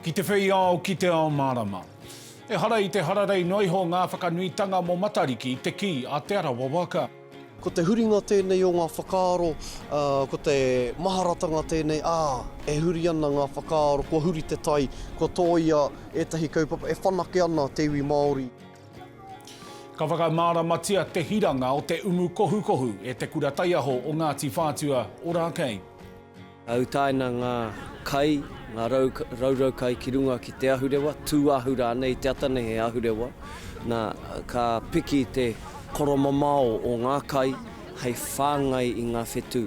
Ki te whei ao ki Te Ao Mārama. Ehara I te hararei noiho ngā whakanuitanga mō Matariki I te ki a Te Arawa Waka. Ko te huringa tēnei o ngā whakaaro, ko te maharatanga tēnei, e huri ana ngā whakaaro, kua huri te tai, kua tōia ētahi kaupapa, e whanake ana te iwi Māori. Ka whakamāramatia te hiranga o Te Umu Kohukohu e Te Kura Taiaho o Ngāti Whātua Ōrākei. Autaina ngā kai, ngā raurau kai ki runga ki te ahurewa, tūahu rānei te atane he ahurewa, nā ka piki te koromamao o ngā kai, hei whāngai I ngā whetū.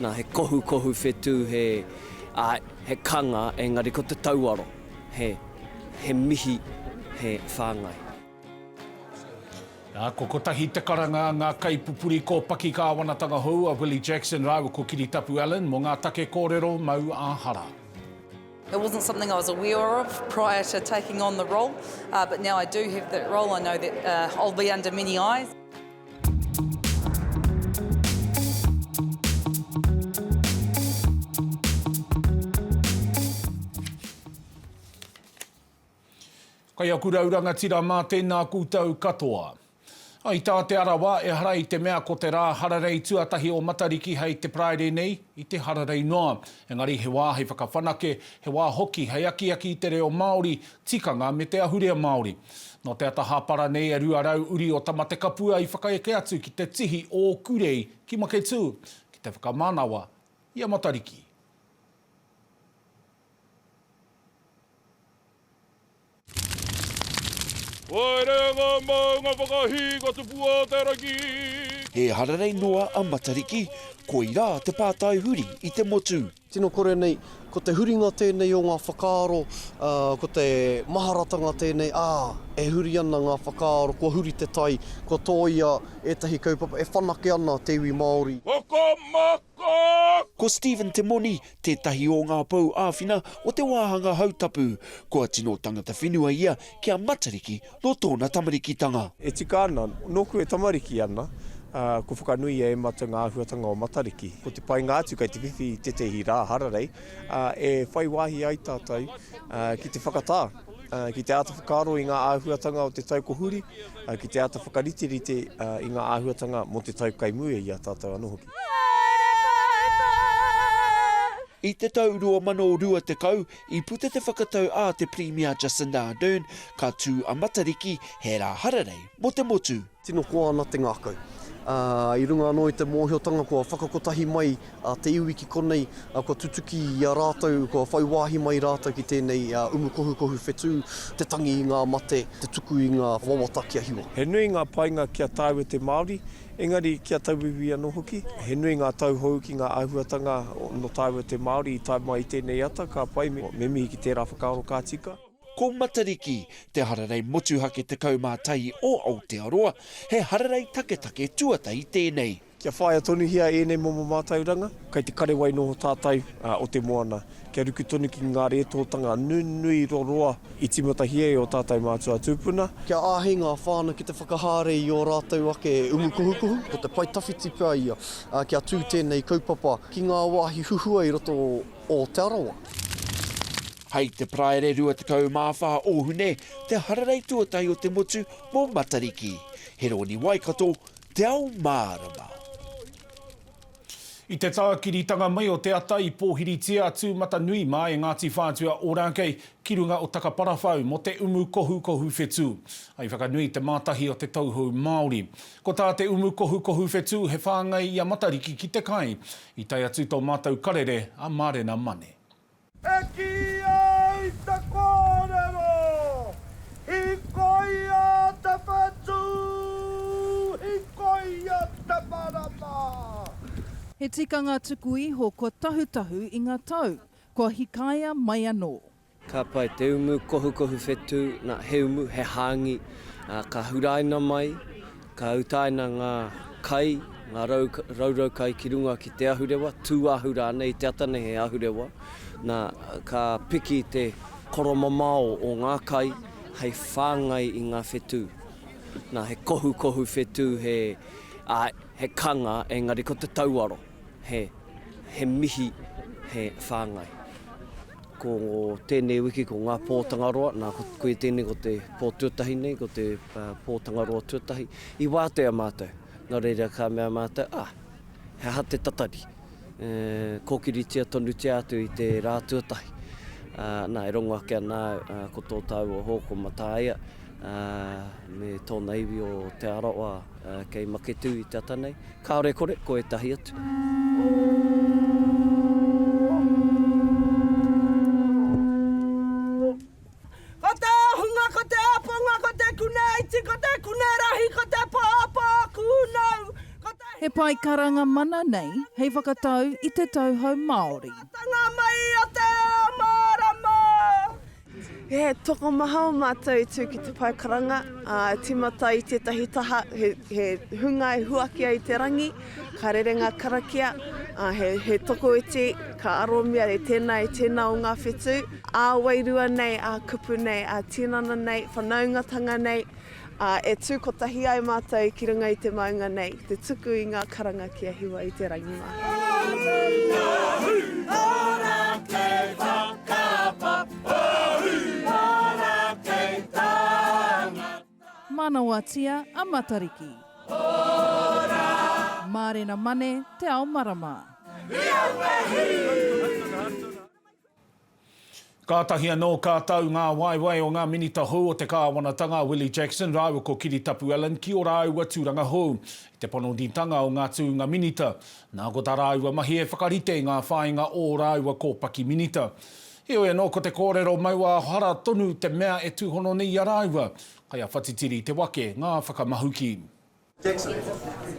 Nā he kohu whetū he kanga, engari ko te tauaro, he mihi, he whāngai. Ko kotahi te karanga ngā kai pupuri ko paki ka wanatanga hou a Willie Jackson rāua ko Kiritapu Allen mō ngā take kōrero mau Ehara. It wasn't something I was aware of prior to taking on the role, but now I do have that role. I know that I'll be under many eyes. Kai a kurauranga tira mā tēnā kūtau katoa. I tā Te Arawa, Ehara I te mea ko te rā hararei tuatahi o Matariki hei te praere nei I te hararei noa. Engari he wā hei whakawhanake, he wā hoki hei aki te reo Māori, tikanga me te ahurea Māori. No te ata hāpara nei e ruarau uri o tamate kapua I whakaeke atu ki te tihi o kurei ki make tū, ki te whakamānawa I a Matariki. He hararei noa a Matariki, ko I rā te pātai huri I te motu. Tino kore nei, ko te huringa tēnei o ngā whakaaro, ko te maharatanga tēnei, e huri ana ngā whakaaro, kua huri te tai, kua tōia ētahi kaupapa, e whanake ana te iwi Māori. Ko Stephen Te Moni, tētahi o ngā pau āwhina o te wāhanga hautapu, kua tino tangata whenua ia ki a Matariki no tōna tamarikitanga. E tika ana, noku e tamariki ana, ko whakanui e mata ngā ahuatanga o Matariki. Ko te pai ngātu kai te whiwhi te tehi rā hararei, e whai wāhi ai tātou ki te whakatā. Ki te ata whakaaro I ngā āhuatanga o te tau kohuri, ki te ata whakaritirite I ngā āhuatanga mo te tau kaimue I a tātou anō hoki. I te tau 2022, I pute te whakatau a te Premier Jacinda Ardern, ka tū a Matariki he rā hararei mo te motu. Tino koa ana te ngākau. I runga anō I te mōhiotanga, kua whakakotahi mai te iwi ki konei, kua tutuki I a rātou, kua whai wāhi mai rātou ki tēnei Umu Kohukohu whetū, te tangi I ngā mate, te tuku I ngā wawata kia hiwa. He nui ngā painga kia tāu e te Māori, engari kia tauiwi anō hoki. He nui ngā tauhou ki ngā āhuatanga no tāu e te Māori I tāu mai I tēnei ata, ka pai me mihi ki tērā whakaaro kā tika. Ko Matariki, te hararei motuhake te kaumātai o Aotearoa, he hararei take tuatai tēnei. Kia whaia tonu hia nei momo mātauranga, kai te kare wai noho tātai o te moana. Kia ruku tonu ki ngā rētotanga nui roroa I timata hia o tātai mātua tūpuna. Kia āhei ngā whāna ki te whakaharei o rātou ake Umu Kohukohu, ko te pai tawhiti pia ia, kia tū tēnei kaupapa ki ngā wāhi huhua I roto o Te Arawa. Hei te praere rua te kaumāwha ohune, te hararei tuatai o te motu mō Matariki. He roni waikato, Te Ao Mārama. I te tākiritanga mai o te ata I pōhiritia tūmata nui mai e Ngāti Whātua Ōrākei ki runga o takaparawhau mo te Umu Kohukohu whetū. Ai whakanui te mātahi o te tauhou Māori. Ko tā te Umu Kohukohu whetū he whāngai I a Matariki ki te kai. I tai atu tō mātou karere a Mārena Mane. Eki ai te kōrero, hikoi a te whetū, hikoi a te marama. He tikanga tuku iho ko tahutahu I ngā tau, ko hikaia mai anō. Ka pai te Umu Kohukohu whetū, nā he umu, he hāngi, ka huraina mai, ka autaina ngā kai, ngā raurau kai ki runga ki te ahurewa, tūahu rānei te atane he ahurewa, nā ka piki te koromamao o ngā kai, hei whāngai I ngā whetū. Nā he kohu whetū, he kanga, engari ko te tauaro, he mihi, he whāngai. ko tēnei wiki ko ngā pōtangaroa, nā koe tēnei ko te pōtuatahi nei, ko te pōtangaroa tuatahi, I wātea mātou. Nā reira ka mea mātou, he ha te tatari. Kokiritia tonu te atu I te rā tuatahi. Nā, e rongo ake ana ko tō tau o hoko mataia, me tōna iwi o Te Arawa kei maketu I te atanei. Kāore kore, ko e tahi atu. Ko te hunga, ko te apunga, ko te kuneiti, ko te kunerahi, ko te pāpā kunau. He pai karanga mana nei, hei whakatau I te tauhou Māori. Tanga mai o Te Ao Mārama! He toko maha o mātou I tū ki te pai karanga, timata I tētahi taha, he hunga e huakia I te rangi, ka rerenga karakia, he toko iti, ka aromia e tēnā o ngā whetū, wairua nei, kupu nei, tinana nei, whanaungatanga nei, e tūkotahi ai mātou ki runga I te maunga nei, te tuku I ngā karanga kia hiwa I te rangi mā. Manawatia a Matariki. Mārena mane Te Ao Mārama. Kātahi anō kātau ngā waiwai o ngā minita hou o te kāwanatanga Willie Jackson, rāua ko Kiritapu Allen, ki o rāua tūranga hou. I te panonitanga o ngā tūnga minita. Nā ko tā rāua mahi e whakarite ngā whāinga o rāua kōpaki minita. Heo e no ko te kōrero maua hara tonu te mea e tūhono nei a rāua. Kai a whatitiri te wake ngā whakamahuki.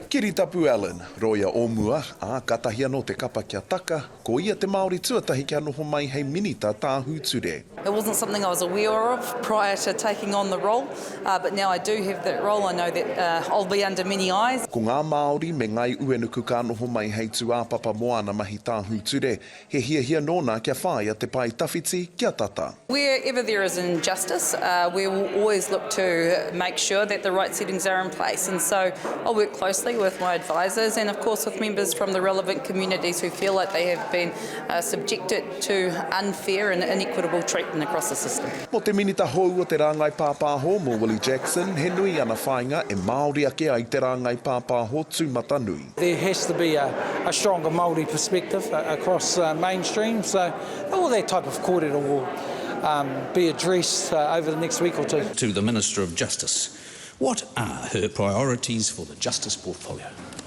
Kiritapu Allen, roia ōmua, katahi anō te kapa kia taka, ko ia te Māori tuatahi kia noho mai hei minita tāhu ture. It wasn't something I was aware of prior to taking on the role, but now I do have that role. I know that I'll be under many eyes. Ko ngā Māori me ngai uenuku ka noho mai hei tū āpapa moana mahi tāhu ture, he hia nōna kia whāia te pai tawhiti kia tata. Wherever there is injustice, we will always look to make sure that the right settings are in place. And so I'll work closely with my advisors and of course with members from the relevant communities who feel like they have been subjected to unfair and inequitable treatment across the system. Mo te minita hou o te rāngai pāpāho mo Willie Jackson, he nui ana whāinga e Māori ake ai te rāngai pāpāho tūmata nui. There has to be a stronger Māori perspective across mainstream, so all that type of kōrero will be addressed over the next week or two. To the Minister of Justice, what are her priorities for the Justice portfolio?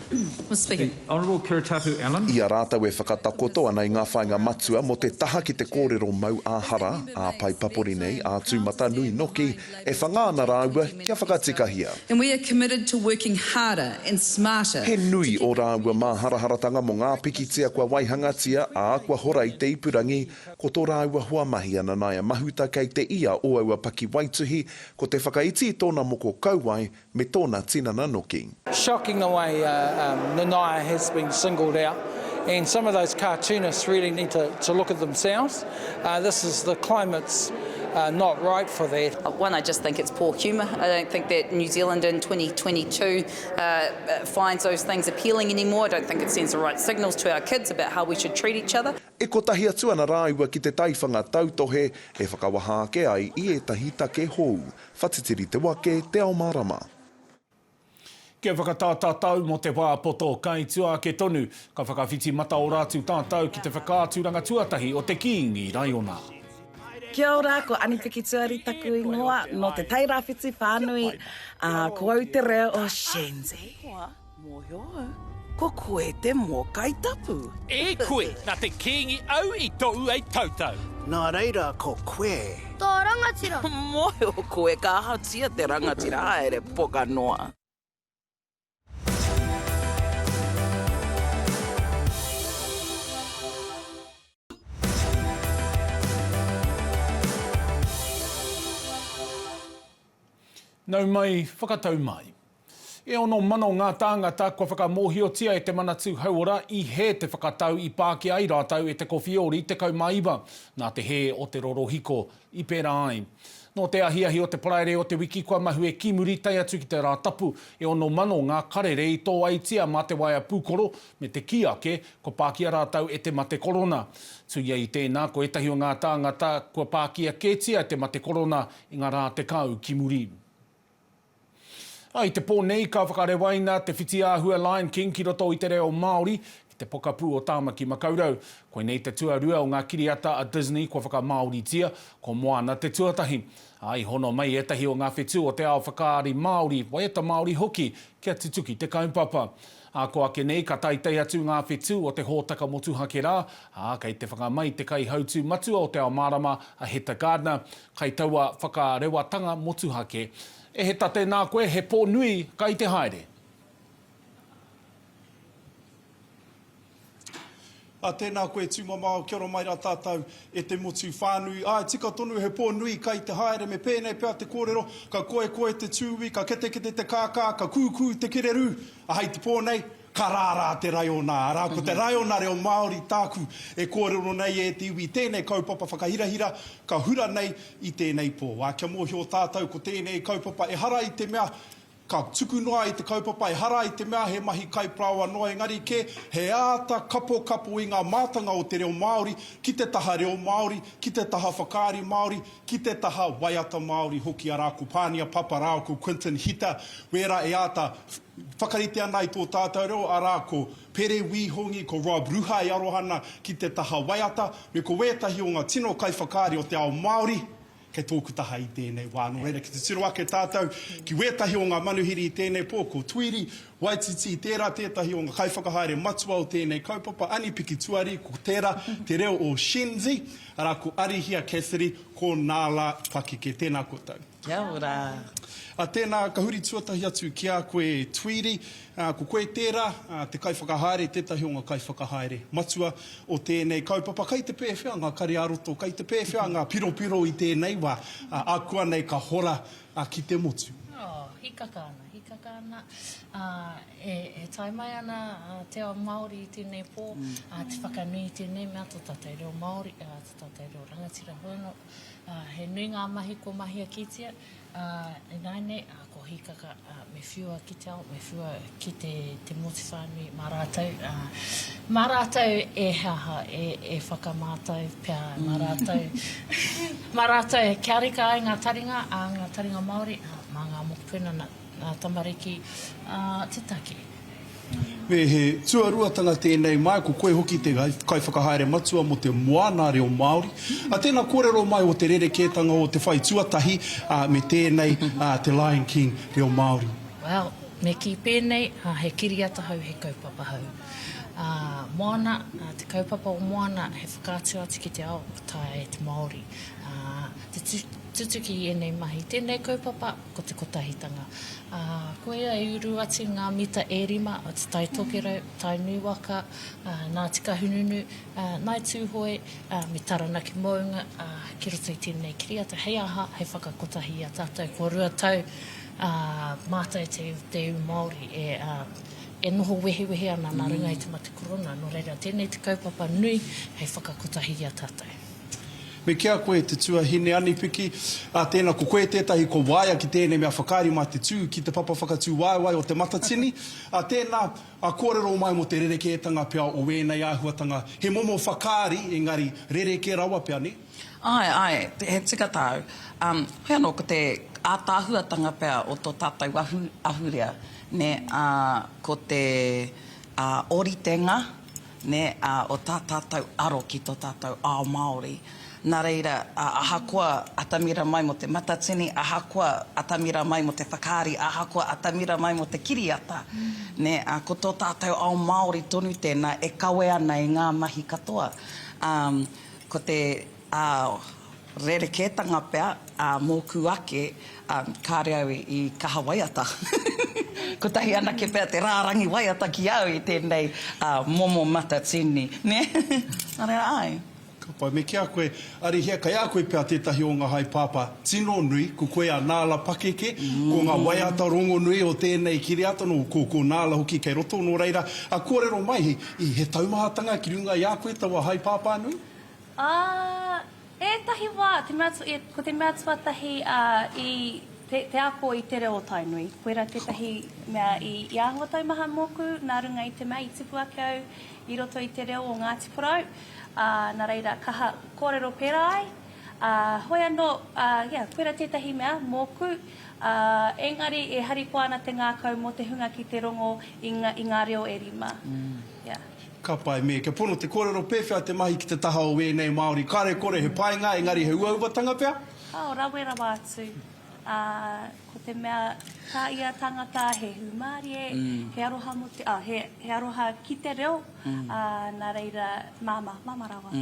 Mr. Speaker. Honourable Kuratapu Allen. Ia rātau e whakatakoto ana I ngā whainga matua mo te taha ki te kōrero mau āhara, pai papori nei, tūmata nui noki, e whangāna rāua kia whakatikahia. And we are committed to working harder and smarter. He nui o rāua mā haraharatanga mo ngā pikitia kua waihangatia kua hora I te ipurangi, ko tō rāua hua mahi ana nai a mahuta kei te ia o aua paki waituhi, ko te whakaiti tōna moko kauai me tōna tinana noki. Shocking the way Nanaia has been singled out, and some of those cartoonists really need to look at themselves. This is the climate's not right for that. One, I just think it's poor humour. I don't think that New Zealand in 2022 finds those things appealing anymore. I don't think it sends the right signals to our kids about how we should treat each other. E kotahi atu ana rāua ki te taiwhanga tautohe e whakawaha ake ai I e tahi take hou. Whatitiri te wake, Te Ao Mārama. Kia whakatātātau mo te wāpoto kaitua ke tonu, ka whakawhiti mata o rātu tātau ki te whakāturanga tuatahi o te kīngi raiona. Kia ora, ko Anipiki Tuari taku ingoa no te tairawhiti whānui, ko au te reo o Shenzi. Ko koe te mō kaitapu. E koe, nā te kīngi au I tou ei tautau. Nā reira, ko koe. Tō rangatira. Moe o koe ka hatia te rangatira haere poka noa. Nau mai, whakatau mai. E ono mano ngā tāngata kua whakamohiotia e te manatu hauora I he te whakatau I Pākehā I rātau e te kowhiori te kaumaiwa nā te he o te rorohiko I pērā ai. No te ahiahi o te paraire o te wiki kua mahu e kimuri tai atu ki te rātapu e ono mano ngā karerei tō aitia mā te waia pūkoro me te kiake ko Pākehā rātau e te mate korona. Tuia I tēnā ko etahi o ngā tāngata kua Pākehā kētia te mate korona I ngā rā te kau kimuri. I te pōnei ka whakarewaina te whiti āhua Lion King ki roto I te reo Māori ki te pokapū o Tāmaki Makaurau. Koe nei te tuarua o ngā kiriata a Disney kua whakamāoritia ko Moana te tuatahi. Ai hono mai etahi o ngā whetū o te ao whakaari Māori, waiata Māori hoki kia tutuki te kaupapa. Ko ake nei ka taitai atu ngā whetū o te hōtaka motuhake rā, kei te whakamai te kai hautu matua o Te Ao Mārama a Heta Gardner, kai taua whakarewatanga motuhake. E he tate nā koe, he pō nui kai te haere. Tēnā koe tūmamao, kia ora mai rā tātou e te motu whānui. Tika tonu he pō nui kai te haere me pēnei pēr te kōrero, ka koe te tūwi, ka kete te kākā, ka kūkū te kereru. Hei te pōnei, ka rārā te raiona. Rā ko te raiona reo Māori tāku e kōrero nei e te iwi tēnei kaupapa whakahirahira, ka hura nei I tēnei pō. Kia mōhio tātou ko tēnei kaupapa Ehara I te mea, ka tuku noa I te kaupapa Ehara I te mea he mahi kaiprawa noa engari ke he āta kapo I ngā mātanga o te reo Māori, ki te taha reo Māori, ki te taha whakaari Māori, ki te taha waiata Māori hoki a rā ko Pānia Papa rā ko Quentin Hita, wera e āta whakarite ana I tō tātou reo a rā ko Pere Wihongi, ko Rob Ruha I arohana ki te taha waiata, me ko wētahi o ngā tino kai whakaari o te ao Māori, kei tōku taha I tēnei wāno. Reira, ki te tiro ake tātou, ki wētahi o ngā manuhiri I tēnei pō, ko Tuiri, Waititi, tērā tētahi o ngā kaiwhakahaere matua o tēnei kaupapa, Anipiki Tuari, ko tērā, te reo o Shenzi, ara ko Arihia Cassidy, ko Nāla Pakike, tēnā koutou. Kia ora. Tēnā ka huri tuatahi atu ki a koe Tuiri, ko koe tērā, te kaiwhakahaere, tētahi o ngā kaiwhakahaere matua o tēnei kaupapa. Kai te pēwhia ngā kari aroto, kai te pēwhia ngā piro I tēnei wā, akua nei ka hora ki te motu. Hikakana. E tai mai ana te ao Māori I tēnei pō, te whakanui I tēnei mea tō tātai reo Māori, tō tātai reo rangatira hono. He nui ngā mahi ko mahi a kitia, e naine, ko hikaka me whiua ki te ao, me whiua ki te moti whānui mā rātou. Mā rātou e haha, e whakamātau pia mā rātou. Mā rātou e kia rika ai ngā taringa Māori, mā ngā mokupuna ngā tamariki, te take. Me he tuaruatanga tēnei mai, ko koe hoki te kai whakahaere matua mo te moana reo Māori. Tēnā kōrero mai o te rerekētanga o te whai tuatahi me tēnei te Lion King reo Māori. Well, me ki pēnei, he kiriata hau, he kaupapa hau. Moana, te kaupapa o Moana, he whakātua atu ki te ao, tae e te Māori. Te tutuki I enei mahi. Tēnei kaupapa, ko te kotahitanga. Ko ea e uru atu ngā mita e rima, o te tai tokerau, tai nui waka, nā tika hununu, nai tūhoi, me taranaki mounga, ki roto I tēnei kiriata. Hei aha, hei whakakotahi a tātou, ko rua tau, mātai te u Māori, e noho wehe ana nā runga I te mate korona. No reira, tēnei te kaupapa nui, hei whakakotahi a tātou. Me kia koe te tuahine Anipiki, tēnā ko koe tētahi ko waia ki tēnei mea whakaari mā te tū, ki te papa whakatū waiwai o te matatini. Tēnā, kōrero mai mo te rerekētanga pia o wēnei āhuatanga. He momo whakaari, engari rereke rawa pia ne? Ai, he tika tau. Hei anō ko te ātāhuatanga pia o tō tātou ahurea, ne, ko te oritenga, ne, o tā tātou aro ki tō tātou ao Māori. Nā reira, ahakoa atamira mai mo te matatini, ahakoa atamira mai mo te whakaari, ahakoa atamira mai mo te kiriata. Ne, ko tō tātou ao Māori tonu tēnā, e kawe ana I ngā mahi katoa. Ko te rerekētanga pia, mōku ake, kāre au I kaha waiata. Ko tahi anake pia te rārangi waiata ki au I tēnei momo matatini. Ne? Nā reira ai. Pai, me kia koe, ari hea kai a koe pia tētahi o ngā haipapa tino nui, ko koe a nāla pakeke, ko ngā waiata rongo nui o tēnei kiriata, no ko nāla hoki kei roto, no reira, a kōrero mai, he taumahatanga ki runga i a koe tawa haipapa nui? Tahi wā, ko te mea tuatahi i te ako i te reo tainui. Koera tētahi mea i āhua taumaha mōku, nā runga i te mea i tipu ake au, i roto i te reo o Ngāti Porou. Nā reira, kaha kōrero pēra ai. Hoi anō, koera tētahi mea mōku, engari e haripo ana te ngākau mō te hunga ki te rongo i ngā reo e rima. Ka pai me, ke pono te kōrero pēwhia te mahi ki te taha o wēnei Māori. Kare kore he painga, engari he uauwatanga pia? Rawe rawa atu. Ko te mea ka ia tangata he humārie, he aroha, he aroha ki te reo, nā reira māma rawa.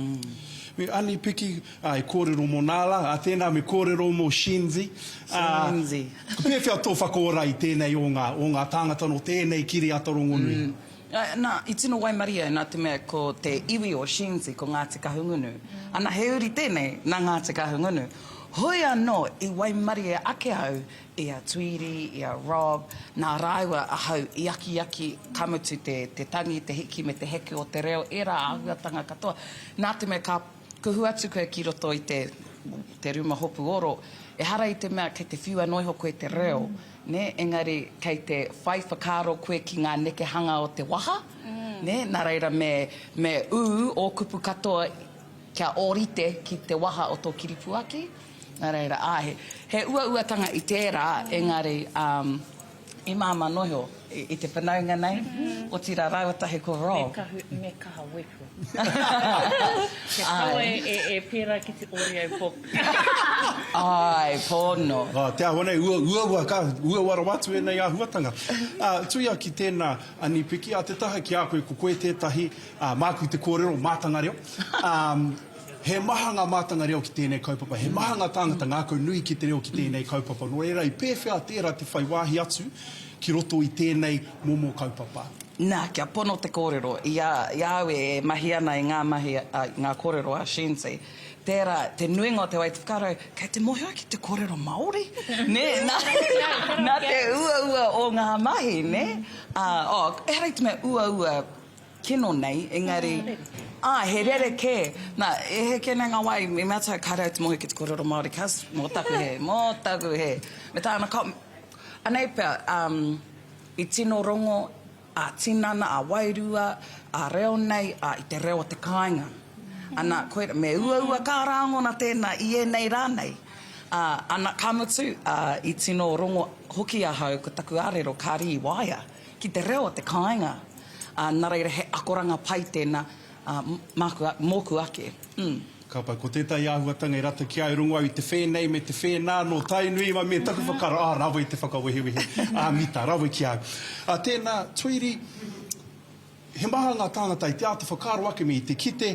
Me ani piki e kōrero mō nāla, a tēnā me kōrero mō Shinzi. Shinzi. Pēwhia tō whakaora i tēnei o ngā tāngata no tēnei kiri atarongo nui. Nā, I tino Waimaria, nā te mea ko te iwi o Shinzi ko Ngāti Kahungunu. Ana he uri tēnei nā Ngāti Kahungunu. Hoi anō i Waimaria ake au i a Tuiri, i a Rob, nā raiwa a hau i aki kamutu te tangi, te hiki me te heke o te reo, e rā ahuatanga katoa. Nā te mea ka kuhu atu koe ki roto i te ruma hopu oro, Ehara i te mea kei te whiua noiho koe te reo, ne, engari kei te whai whakaro koe ki ngā nekehanga o te waha, ne, nā reira me o kupu katoa kia orite ki te waha o tō kiripu ake, nā reira, he uatanga i tērā, engari i māma noiho i te whanaunga nei, o tira rauatahe ko Rob. Me kaha weku. Ke kaua e pēra ki te ori au poku. Ai, pono. Te aho nei, ua watu e nei ahuatanga. Tuia ki tēnā anipiki, a te taha ki a koe ko koe tētahi, māku te kōrero, mātanga reo. He mahanga mātanga reo ki tēnei kaupapa, he mahanga tāngata ngākau nui ki te reo ki tēnei kaupapa. No reira, i pēwhia tērā te whai wāhi atu ki roto i tēnei momo kaupapa. Nā, kia pono te kōrero, i au e mahi ana i ngā kōrero a Shinzi. Tērā, te nuinga o te waitukaro, kei te mohi ki te kōrero Māori. Ne, nā te ua o ngā mahi, ne? Ehara i te mea ua kino nei, engari, he rere ke. Nā, e he kene ngā wai, me mea tai kare te mohi ki te kōrero Māori, kas, mō taku he. Me tāna kau, anei pia, i tino rongo, a tinana, a wairua, a reo nei, i te reo te kāinga. Ana, koe, me ua kā rāngona tēnā i e nei rānei. Ana, kamutu, i tino rongo hoki a hau, ko taku arero kāri i waia, ki te reo te kāinga. Nā reira he akoranga pai tēnā, mōku ake. Ka pai, ko tētai āhuatanga i rata ki ai rungo au i te whēnei me te whēnā no tainui, ma me taku whakaro, rawa i te whakawehewehe, mita, rawa ki au. Tēnā, Tuiri, he maha ngā tāngata i te ata whakaro ake me i te kite,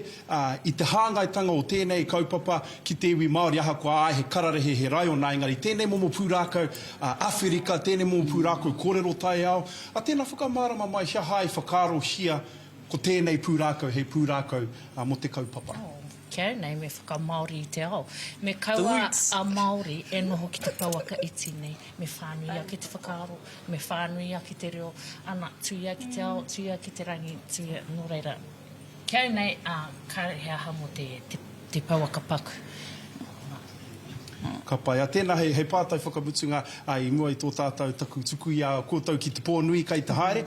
i te hāngaitanga o tēnei kaupapa ki te iwi Māori aha kua ai he kararehe he rai o nā engari. Tēnei momo pūrākau Awherika, tēnei momo pūrākau kōrero Taiaho. Tēnā whakamārama mai hia hai whakaro hia ko tēnei pūrākau, hei pūrākau mo te kaupapa. Kia nei me whakamāori i te ao. Me kaua a Māori e noho ki te pauaka iti nei. Me whānui a ki te whakaaro, me whānui a ki te reo. Ana, tuia ki te ao, tuia ki te rangi, tuia no reira. Kia nei kare he aha mo te pauaka paku. Ka pai, tēnā hei pātai whakamutunga i mua i tō tātou taku tuku i a kōtau ki te pōnui kai te haere.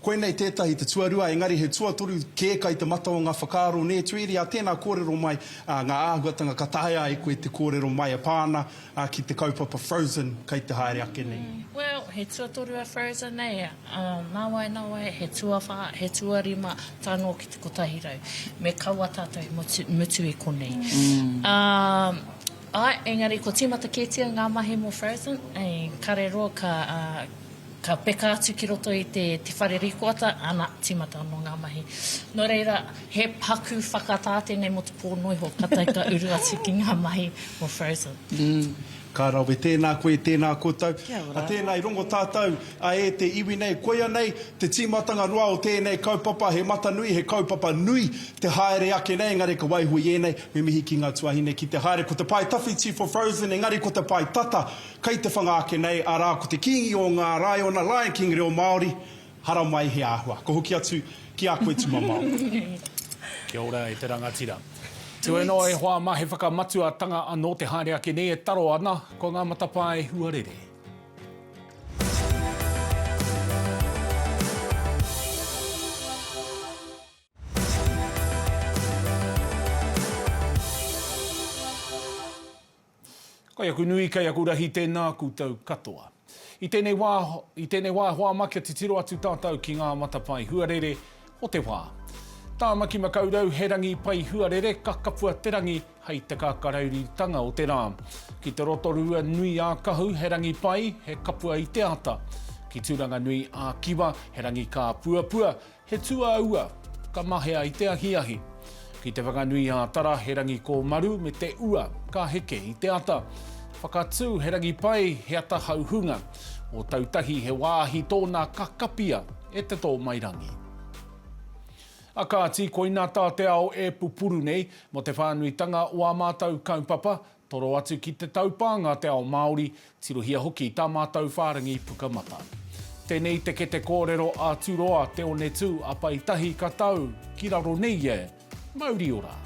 Koe nei tētahi te tuarua, engari he tuatoru kē kai te mata o ngā whakaaro ne Tuiri, tēnā kōrero mai ngā āhuatanga ka taia e koe te kōrero mai a pāna ki te kaupapa Frozen kai te haere ake nei. Well, he tuatoru a Frozen nei, nā wai, he tuawha, he tuarima, tāno ki te kotahirau. Me kaua tātou mutu e konei. Engari, ko tīmata kētia ngā mahi mo Frozen, kare roa ka peka atu ki roto i te whare rikoata, ana tīmata anō ngā mahi. No reira, he paku whakatāte nei mo te pōnoiho, ka taika uru atu ki ngā mahi mo Frozen. Ka rawe tēnā koe, tēnā koutou. ora. A tēnā i rongo tātou, a e te iwi nei, koia nei, te tīmatanga roa o tēnei kaupapa, he mata nui, he kaupapa nui, te haere ake nei, engari ka waihui e nei, me mihi ki ngā tuahine ki te haere, ko te pai tawhi Chief of Frozen, engari ko te pai tata, kai te whanga ake nei, arā ko te kingi o ngā rai o na Lion King reo Māori, hara mai he āhua. Ko hoki atu ki a koe tumamau. Kia ora e te rangatira. Tue no e hoa ma he whakamatua anō te haere ake nei e taro ana, ko ngā matapa e huarere. Kai aku nui, kai aku rahi tēnā koutou katoa. I tēnei wā hoa makia te tiro atu tātou ki ngā matapai huarere o te wā. Tāmaki makaurau he rangi pai huarere ka kapua te rangi hei te kākarauritanga o te rā. Ki te rotorua nui a kahu he rangi pai he kapua i te ata. Ki tūranga nui a kiwa he rangi ka puapua he tua ua ka mahea i te ahiahi. Ki te whakanui a tara he rangi ko maru me te ua ka heke i te ata. Whakatū he rangi pai he ata hauhunga o tautahi he wāhi tōna ka kapia e te tō mairangi. A kāti, koina tā te ao e pupuru nei mo te whānuitanga o a mātou kaupapa, toro atu ki te taupanga Te Ao Māori, tirohia hoki tā mātou whārangi pukamata. Tēnei te ke te kōrero a turoa te one tū a paitahi ka tau, ki raro nei e, Māori ora.